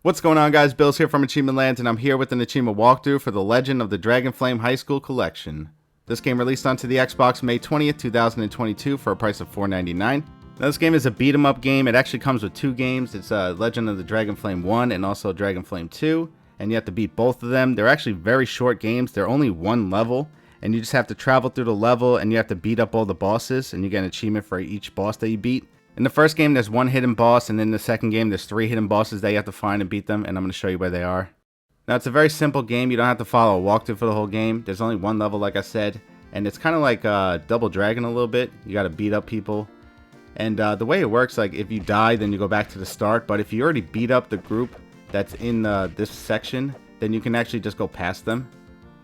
What's going on, guys? Billz here from Achievement Lands, and I'm here with an achievement walkthrough for the Legend of the Dragonflame Highschool collection. This game released onto the Xbox May 20th, 2022 for a price of $4.99. Now, this game is a beat-em-up game. It actually comes with two games. It's Legend of the Dragonflame 1 and also Dragonflame 2, and you have to beat both of them. They're actually very short games. They're only one level, and you just have to travel through the level, and you have to beat up all the bosses, and you get an achievement for each boss that you beat. In the first game, there's one hidden boss, and in the second game, there's 3 hidden bosses that you have to find and beat them, and I'm going to show you where they are. Now, it's a very simple game. You don't have to follow a walkthrough for the whole game. There's only one level, like I said, and it's kind of like Double Dragon a little bit. You got to beat up people, and the way it works, like if you die, then you go back to the start, but if you already beat up the group that's in this section, then you can actually just go past them.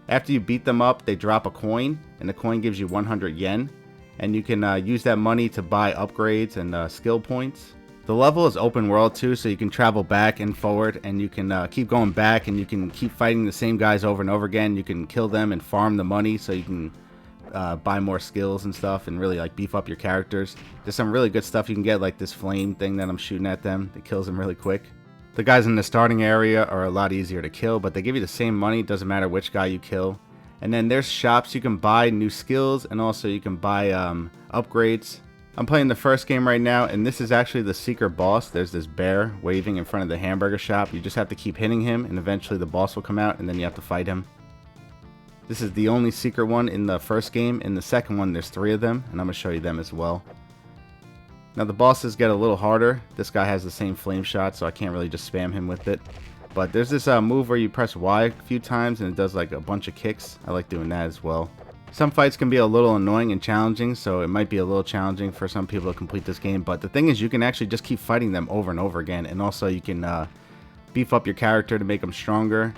After you beat them up, they drop a coin, and the coin gives you 100 yen. And you can use that money to buy upgrades and skill points. The level is open world too, so you can travel back and forward, and you can keep going back, and you can keep fighting the same guys over and over again. You can kill them and farm the money so you can buy more skills and stuff, and really like beef up your characters. There's some really good stuff you can get, like this flame thing that I'm shooting at them. It kills them really quick. The guys in the starting area are a lot easier to kill, but they give you the same money. It doesn't matter which guy you kill. And then there's shops you can buy new skills, and also you can buy upgrades. I'm playing the first game right now, and this is actually the secret boss. There's this bear waving in front of the hamburger shop. You just have to keep hitting him, and eventually the boss will come out, and then you have to fight him. This is the only secret one in the first game. In the second one, there's 3 of them, and I'm going to show you them as well. Now, the bosses get a little harder. This guy has the same flame shot, so I can't really just spam him with it. But there's this move where you press Y a few times and it does like a bunch of kicks. I like doing that as well. Some fights can be a little annoying and challenging, so it might be a little challenging for some people to complete this game. But the thing is, you can actually just keep fighting them over and over again. And also you can beef up your character to make them stronger.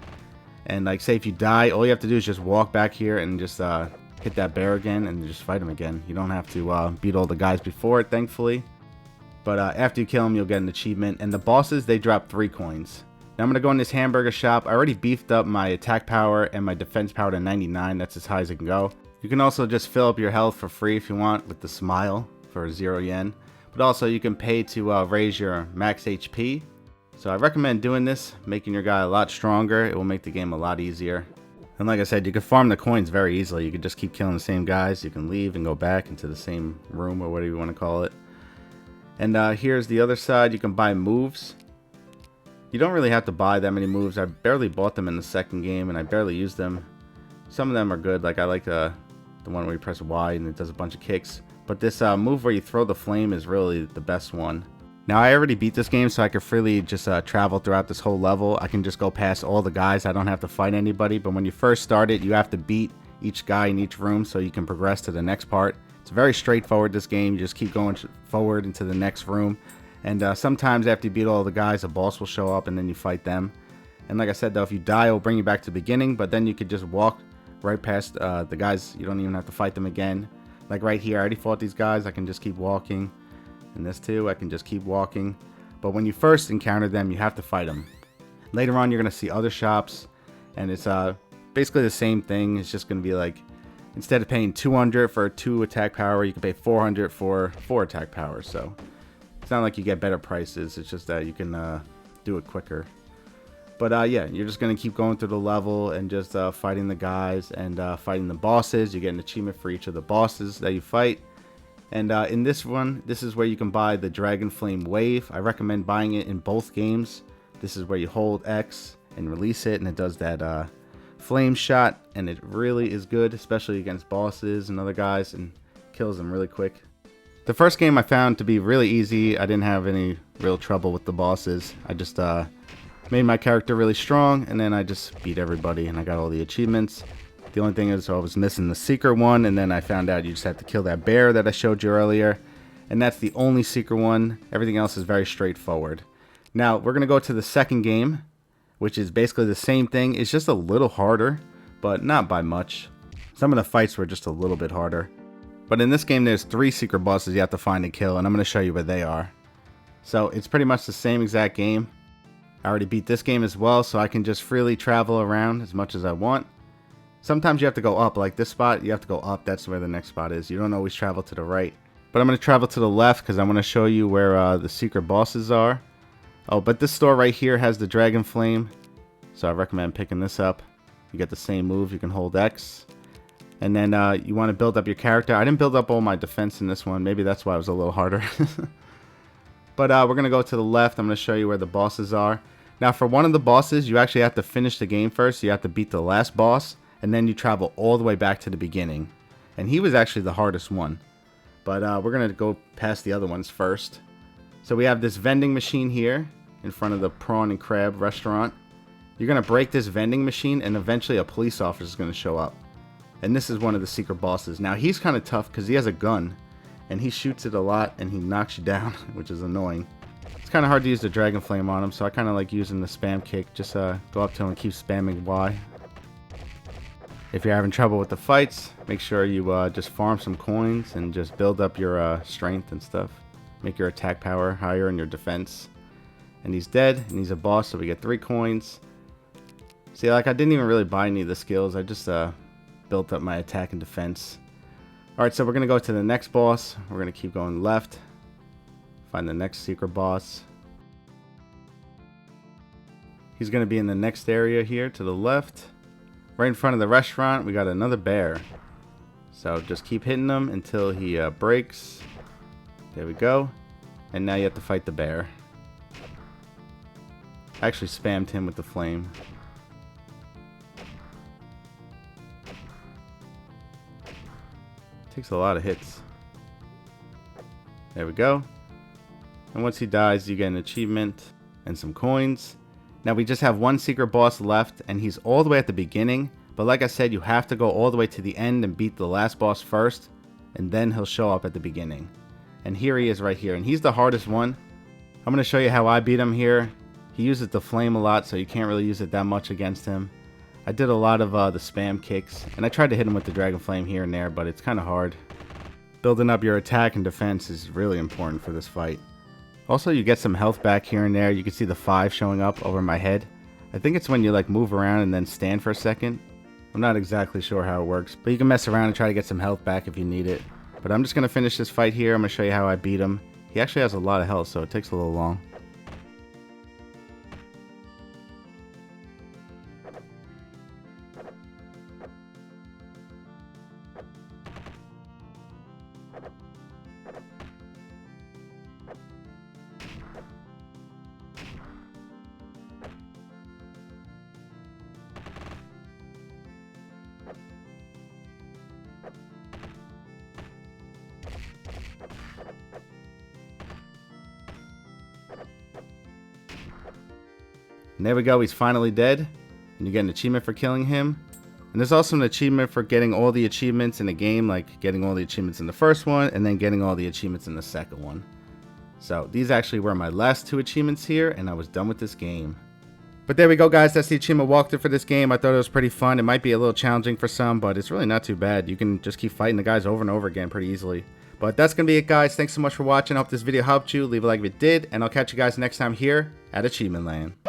And like say if you die, all you have to do is just walk back here and just hit that bear again and just fight him again. You don't have to beat all the guys before it, thankfully. But after you kill them, you'll get an achievement. And the bosses, they drop 3 coins. Now I'm going to go in this hamburger shop. I already beefed up my attack power and my defense power to 99. That's as high as it can go. You can also just fill up your health for free if you want with the smile for 0 yen. But also you can pay to raise your max HP. So I recommend doing this, making your guy a lot stronger. It will make the game a lot easier. And like I said, you can farm the coins very easily. You can just keep killing the same guys. You can leave and go back into the same room or whatever you want to call it. And here's the other side. You can buy moves. You don't really have to buy that many moves. I barely bought them in the second game, and I barely used them. Some of them are good. Like I like the one where you press Y and it does a bunch of kicks. But this move where you throw the flame is really the best one. Now I already beat this game, so I could freely just travel throughout this whole level. I can just go past all the guys. I don't have to fight anybody. But when you first start it, you have to beat each guy in each room so you can progress to the next part. It's very straightforward, this game. You just keep going forward into the next room. And sometimes after you beat all the guys, a boss will show up and then you fight them. And like I said though, if you die, it'll bring you back to the beginning, but then you could just walk right past the guys. You don't even have to fight them again. Like right here, I already fought these guys. I can just keep walking. And this too, I can just keep walking. But when you first encounter them, you have to fight them. Later on, you're going to see other shops, and it's basically the same thing. It's just going to be like, instead of paying 200 for 2 attack power, you can pay 400 for 4 attack power. So it's not like you get better prices. It's just that you can do it quicker. But yeah, you're just going to keep going through the level and just fighting the guys and fighting the bosses. You get an achievement for each of the bosses that you fight. And in this one, this is where you can buy the Dragonflame Wave. I recommend buying it in both games. This is where you hold X and release it, and it does that flame shot. And it really is good, especially against bosses and other guys, and kills them really quick. The first game I found to be really easy. I didn't have any real trouble with the bosses. I just made my character really strong, and then I just beat everybody, and I got all the achievements. The only thing is I was missing the secret one, and then I found out you just have to kill that bear that I showed you earlier. And that's the only secret one. Everything else is very straightforward. Now, we're going to go to the second game, which is basically the same thing. It's just a little harder, but not by much. Some of the fights were just a little bit harder. But in this game, there's 3 secret bosses you have to find and kill, and I'm going to show you where they are. So it's pretty much the same exact game. I already beat this game as well, so I can just freely travel around as much as I want. Sometimes you have to go up, like this spot, you have to go up. That's where the next spot is. You don't always travel to the right. But I'm going to travel to the left because I want to show you where the secret bosses are. Oh, but this store right here has the Dragonflame, so I recommend picking this up. You get the same move, you can hold X. And then you want to build up your character. I didn't build up all my defense in this one. Maybe that's why it was a little harder. But we're going to go to the left. I'm going to show you where the bosses are. Now, for one of the bosses, you actually have to finish the game first. You have to beat the last boss, and then you travel all the way back to the beginning. And he was actually the hardest one. But we're going to go past the other ones first. So we have this vending machine here in front of the prawn and crab restaurant. You're going to break this vending machine, and eventually a police officer is going to show up. And this is one of the secret bosses. Now, he's kind of tough because he has a gun, and he shoots it a lot, and he knocks you down, which is annoying. It's kind of hard to use the Dragonflame on him, so I kind of like using the spam kick. Just go up to him and keep spamming Y. If you're having trouble with the fights, make sure you just farm some coins and just build up your strength and stuff. Make your attack power higher and your defense. And he's dead, and he's a boss, so we get 3 coins. See, like, I didn't even really buy any of the skills. I just built up my attack and defense. Alright, so we're going to go to the next boss. We're going to keep going left. Find the next secret boss. He's going to be in the next area here to the left. Right in front of the restaurant, we got another bear. So just keep hitting him until he breaks. There we go. And now you have to fight the bear. I actually spammed him with the flame. Takes a lot of hits. There we go. And once he dies, you get an achievement and some coins. Now we just have one secret boss left, and he's all the way at the beginning. But like I said, you have to go all the way to the end and beat the last boss first, and then he'll show up at the beginning. And here he is right here, and he's the hardest one. I'm going to show you how I beat him here. He uses the flame a lot, so you can't really use it that much against him. I did a lot of the spam kicks, and I tried to hit him with the Dragonflame here and there, but it's kind of hard. Building up your attack and defense is really important for this fight. Also, you get some health back here and there. You can see the 5 showing up over my head. I think it's when you like move around and then stand for a second. I'm not exactly sure how it works, but you can mess around and try to get some health back if you need it. But I'm just going to finish this fight here. I'm going to show you how I beat him. He actually has a lot of health, so it takes a little long. And there we go, he's finally dead. And you get an achievement for killing him. And there's also an achievement for getting all the achievements in the game, like getting all the achievements in the first one, and then getting all the achievements in the second one. So these actually were my last 2 achievements here, and I was done with this game. But there we go, guys, that's the achievement walkthrough for this game. I thought it was pretty fun. It might be a little challenging for some, but it's really not too bad. You can just keep fighting the guys over and over again pretty easily. But that's going to be it, guys. Thanks so much for watching. I hope this video helped you. Leave a like if it did, and I'll catch you guys next time here at Achievement Land.